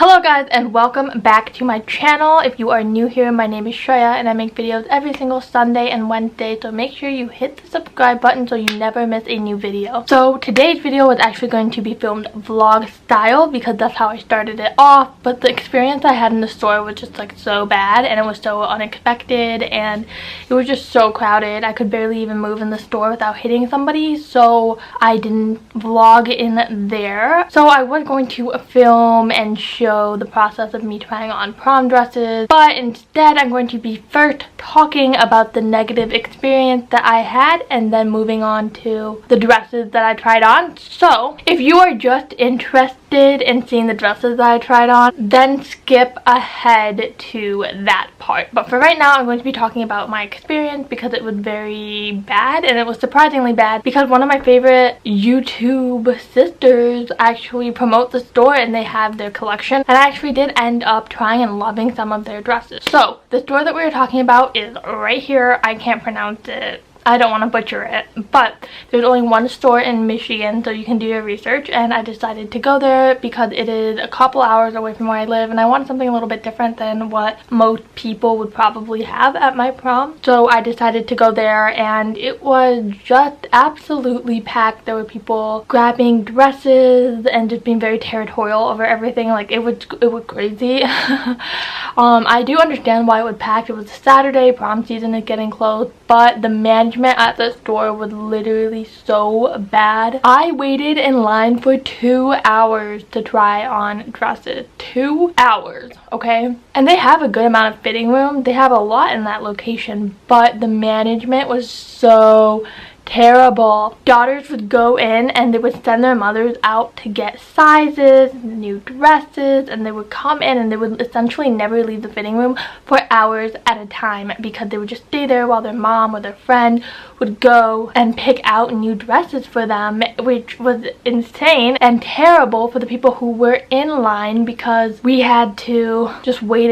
Hello guys and welcome back to my channel. If you are new here, my name is Shreya and I make videos every single Sunday and Wednesday, so make sure you hit the subscribe button so you never miss a new video. So today's video was actually going to be filmed vlog style because that's how I started it off, but the experience I had in the store was just like so bad and it was so unexpected and it was just so crowded. I could barely even move in the store without hitting somebody, so I didn't vlog in there. So I was going to film and show the process of me trying on prom dresses, but instead I'm going to be first talking about the negative experience that I had and then moving on to the dresses that I tried on. So if you are just interested in seeing the dresses that I tried on, then skip ahead to that part. But for right now I'm going to be talking about my experience because it was very bad, and it was surprisingly bad because one of my favorite YouTube sisters actually promote the store and they have their collection, and I actually did end up trying and loving some of their dresses. So the store that we were talking about is right here. I can't pronounce it. I don't want to butcher it, but there's only one store in Michigan, so you can do your research, and I decided to go there because it is a couple hours away from where I live and I wanted something a little bit different than what most people would probably have at my prom. So I decided to go there and it was just absolutely packed. There were people grabbing dresses and just being very territorial over everything. Like it was crazy. I do understand why it was packed. It was a Saturday, prom season is getting close, but the management at the store was literally so bad. I waited in line for 2 hours to try on dresses. 2 hours, okay? And they have a good amount of fitting room. They have a lot in that location, but the management was so terrible. Daughters would go in and they would send their mothers out to get sizes, new dresses, and they would come in and they would essentially never leave the fitting room for hours at a time because they would just stay there while their mom or their friend would go and pick out new dresses for them, which was insane and terrible for the people who were in line because we had to just wait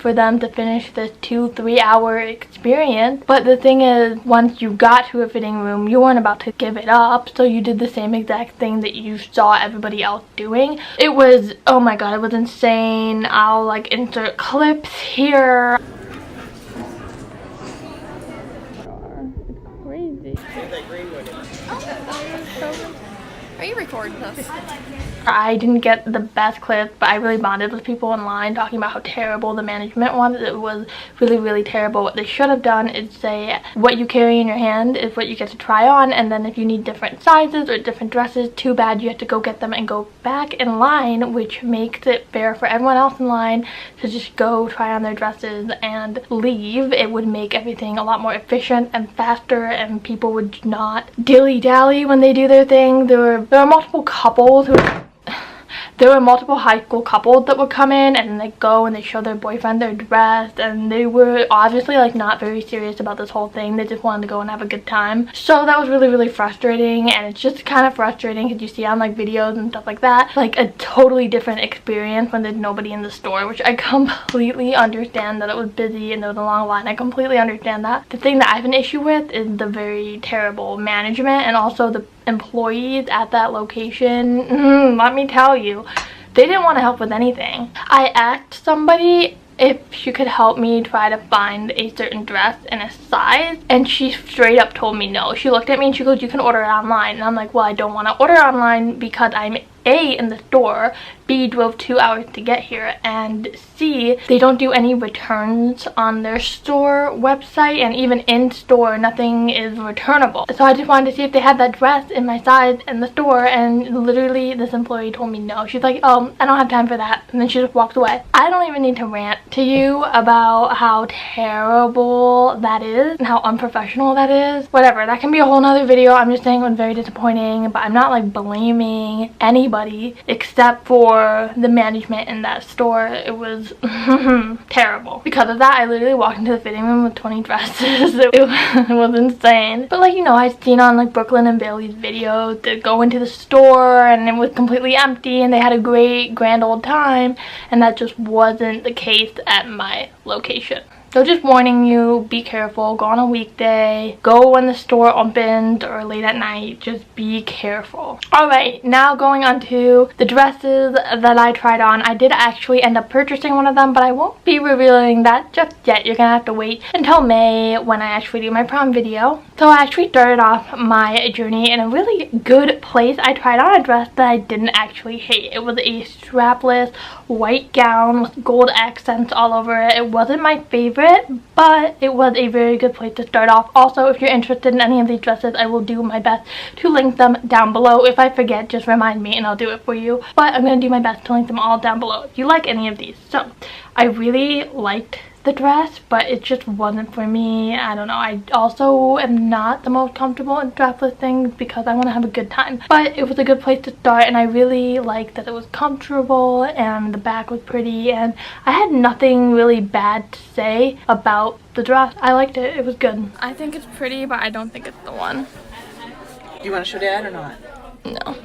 for them to finish this 2-3 hour experience. But the thing is, once you got to a fitting room, you weren't about to give it up, so you did the same exact thing that you saw everybody else doing. It was, oh my god, it was insane. I'll like insert clips here. It's crazy. Are you recording us? I didn't get the best clips, but I really bonded with people in line talking about how terrible the management was. It was really terrible. What they should have done is say what you carry in your hand is what you get to try on, and then if you need different sizes or different dresses, too bad, you have to go get them and go back in line, which makes it fair for everyone else in line to just go try on their dresses and leave. It would make everything a lot more efficient and faster, and people would not dilly-dally when they do their thing. There were multiple couples who There were multiple high school couples that would come in and then they go and they show their boyfriend their dress, and they were obviously like not very serious about this whole thing. They just wanted to go and have a good time. So that was really frustrating, and it's just kind of frustrating because you see on like videos and stuff like that like a totally different experience when there's nobody in the store, which I completely understand that it was busy and there was a long line. I completely understand that. The thing that I have an issue with is the very terrible management and also the employees at that location. Let me tell you, they didn't want to help with anything. I asked somebody if she could help me try to find a certain dress in a size, and she straight up told me no. She looked at me and she goes, "You can order it online." And I'm like, well, I don't want to order online because I'm A, in the store, B, drove 2 hours to get here, and C, they don't do any returns on their store website, and even in store nothing is returnable. So I just wanted to see if they had that dress in my size in the store, and literally this employee told me no. She's like, "Oh, I don't have time for that," and then she just walked away. I don't even need to rant to you about how terrible that is and how unprofessional that is. Whatever, that can be a whole nother video. I'm just saying it was very disappointing, but I'm not like blaming anybody except for the management in that store. It was terrible. Because of that, I literally walked into the fitting room with 20 dresses. It was insane. But like, you know, I've seen on like Brooklyn and Bailey's videos that go into the store and it was completely empty and they had a great grand old time, and that just wasn't the case at my location. So just warning you, be careful. Go on a weekday. Go when the store opens or late at night. Just be careful. Alright, now going on to the dresses that I tried on. I did actually end up purchasing one of them, but I won't be revealing that just yet. You're gonna have to wait until May when I actually do my prom video. So I actually started off my journey in a really good place. I tried on a dress that I didn't actually hate. It was a strapless white gown with gold accents all over it. It wasn't my favorite, but it was a very good place to start off. Also, if you're interested in any of these dresses, I will do my best to link them down below. If I forget, just remind me and I'll do it for you. But I'm going to do my best to link them all down below if you like any of these. So, I really liked the dress, but it just wasn't for me. I don't know. I also am not the most comfortable in strapless things because I want to have a good time. But it was a good place to start, and I really liked that it was comfortable and the back was pretty, and I had nothing really bad to say about the dress. I liked it. It was good. I think it's pretty, but I don't think it's the one. Do you want to show Dad or not? No.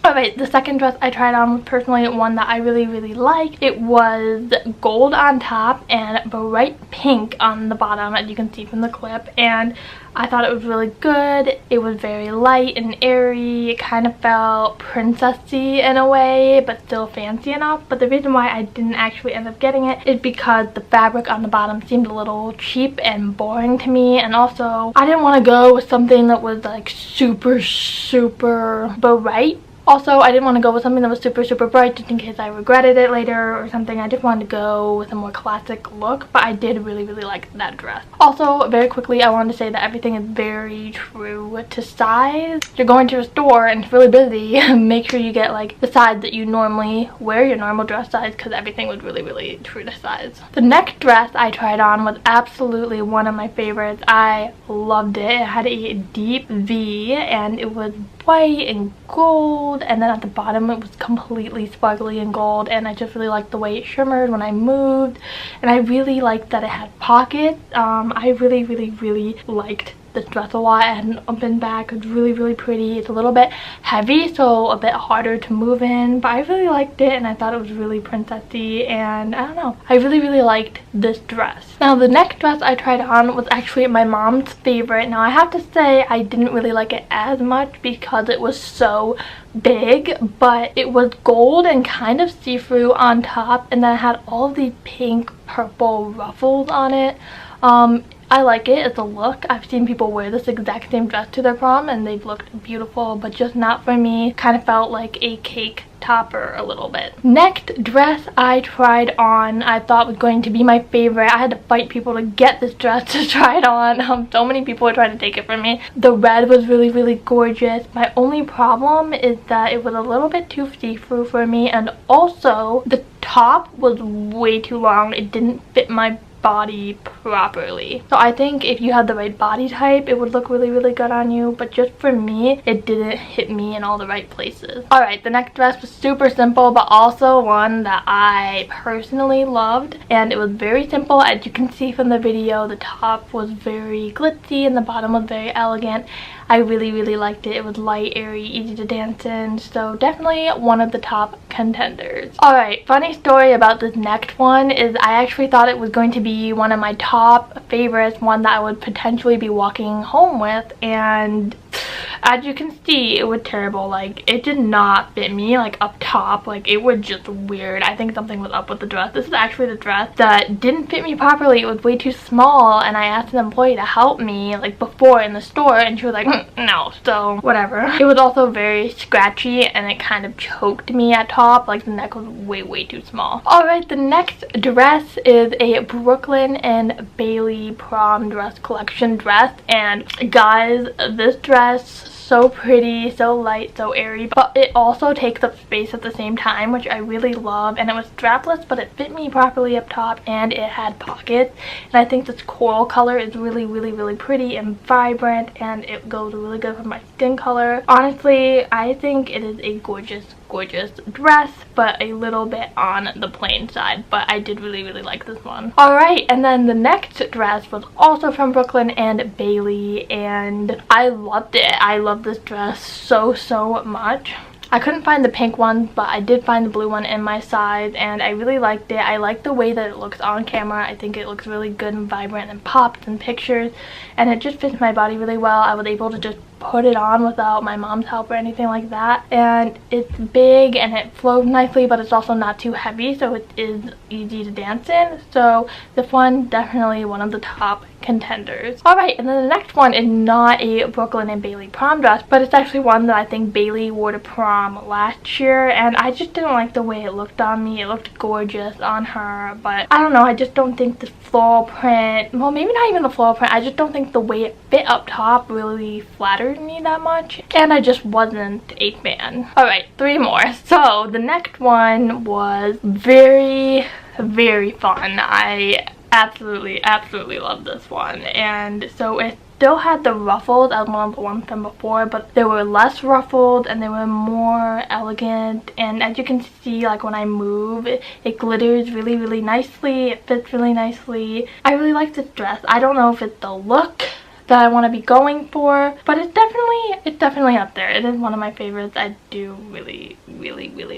Alright, the second dress I tried on was personally one that I really liked. It was gold on top and bright pink on the bottom, as you can see from the clip, and I thought it was really good. It was very light and airy. It kind of felt princessy in a way, but still fancy enough. But the reason why I didn't actually end up getting it is because the fabric on the bottom seemed a little cheap and boring to me, and also I didn't want to go with something that was like super bright. Also, I didn't want to go with something that was super bright just in case I regretted it later or something. I just wanted to go with a more classic look, but I did really like that dress. Also, very quickly, I wanted to say that everything is very true to size. If you're going to a store and it's really busy, make sure you get like the size that you normally wear, your normal dress size, because everything was really true to size. The next dress I tried on was absolutely one of my favorites. I loved it. It had a deep V and it was white and gold, and then at the bottom it was completely sparkly in gold, and I just really liked the way it shimmered when I moved, and I really liked that it had pockets. I really liked this dress a lot. It had an open back. It was really pretty. It's a little bit heavy, so a bit harder to move in, but I really liked it, and I thought it was really princessy, and I don't know, I really liked this dress. Now the next dress I tried on was actually my mom's favorite. Now I have to say I didn't really like it as much because it was so big, but it was gold and kind of see-through on top, and then it had all of these pink purple ruffles on it. I like it. It's a look. I've seen people wear this exact same dress to their prom and they've looked beautiful, but just not for me. Kind of felt like a cake topper a little bit. Next dress I tried on, I thought was going to be my favorite. I had to fight people to get this dress to try it on. So many people were trying to take it from me. The red was really gorgeous. My only problem is that it was a little bit too see-through for me, and also the top was way too long. It didn't fit my body properly. So I think if you had the right body type, it would look really good on you, but just for me, it didn't hit me in all the right places. Alright, the next dress was super simple, but also one that I personally loved, and it was very simple. As you can see from the video, the top was very glitzy and the bottom was very elegant. I really liked it. It was light, airy, easy to dance in, so definitely one of the top contenders. Alright, funny story about this next one is I actually thought it was going to be one of my top favorites, one that I would potentially be walking home with, and as you can see, it was terrible. Like, it did not fit me, like, up top. Like, it was just weird. I think something was up with the dress. This is actually the dress that didn't fit me properly. It was way too small, and I asked an employee to help me, like, before in the store, and she was like, no, so whatever. It was also very scratchy, and it kind of choked me at top. Like, the neck was way too small. Alright, the next dress is a Brooklyn and Bailey prom dress collection dress, and guys, this dress, so pretty, so light, so airy, but it also takes up space at the same time, which I really love. And it was strapless, but it fit me properly up top, and it had pockets, and I think this coral color is really pretty and vibrant, and it goes really good with my skin color. Honestly, I think it is a gorgeous dress, but a little bit on the plain side, but I did really like this one. Alright, and then the next dress was also from Brooklyn and Bailey, and I loved it. I love this dress so much. I couldn't find the pink one, but I did find the blue one in my size, and I really liked it. I like the way that it looks on camera. I think it looks really good and vibrant and pops in pictures, and it just fits my body really well. I was able to just put it on without my mom's help or anything like that, and it's big and it flows nicely, but it's also not too heavy, so it is easy to dance in. So this one, definitely one of the top contenders. Alright, and then the next one is not a Brooklyn and Bailey prom dress, but it's actually one that I think Bailey wore to prom last year, and I just didn't like the way it looked on me. It looked gorgeous on her, but I don't know, I just don't think the floral print, well, maybe not even the floral print, I just don't think the way it fit up top really flattered me that much, and I just wasn't a fan. Alright, 3 more. So the next one was very fun. I absolutely love this one, and so it still had the ruffles as one of the ones from before, but they were less ruffled and they were more elegant, and as you can see, like when I move, it glitters really nicely, it fits really nicely. I really like this dress. I don't know if it's the look that I want to be going for, but it's definitely up there. It is one of my favorites. I do really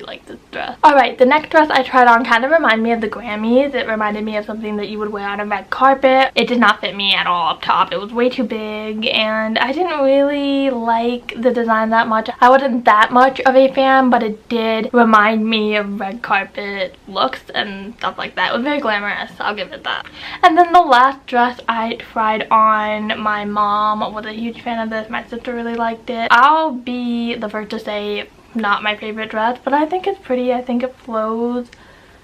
like this dress. Alright, the next dress I tried on kind of reminded me of the Grammys. It reminded me of something that you would wear on a red carpet. It did not fit me at all up top. It was way too big, and I didn't really like the design that much. I wasn't that much of a fan, but it did remind me of red carpet looks and stuff like that. It was very glamorous, I'll give it that. And then the last dress I tried on, my mom was a huge fan of this. My sister really liked it. I'll be the first to say not my favorite dress, but I think it's pretty. I think it flows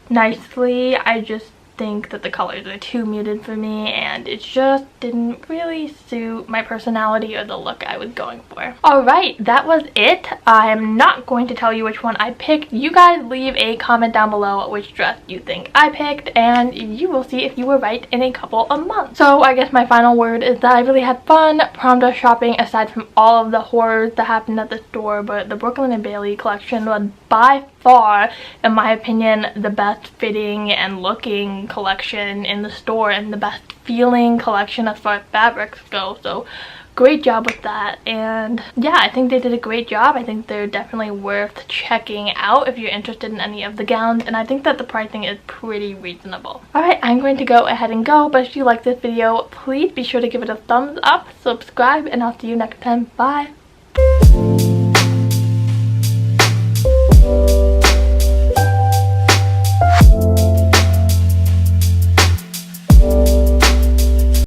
nicely. I just think that the colors are too muted for me, and it just didn't really suit my personality or the look I was going for. Alright, that was it. I'm not going to tell you which one I picked. You guys leave a comment down below which dress you think I picked, and you will see if you were right in a couple of months. So I guess my final word is that I really had fun prom dress shopping, aside from all of the horrors that happened at the store, but the Brooklyn and Bailey collection was by far, in my opinion, the best fitting and looking collection in the store, and the best feeling collection as far as fabrics go. So great job with that, and yeah, I think they did a great job. I think they're definitely worth checking out if you're interested in any of the gowns, and I think that the pricing is pretty reasonable. Alright, I'm going to go ahead and go, but if you like this video, please be sure to give it a thumbs up, subscribe, and I'll see you next time. Bye!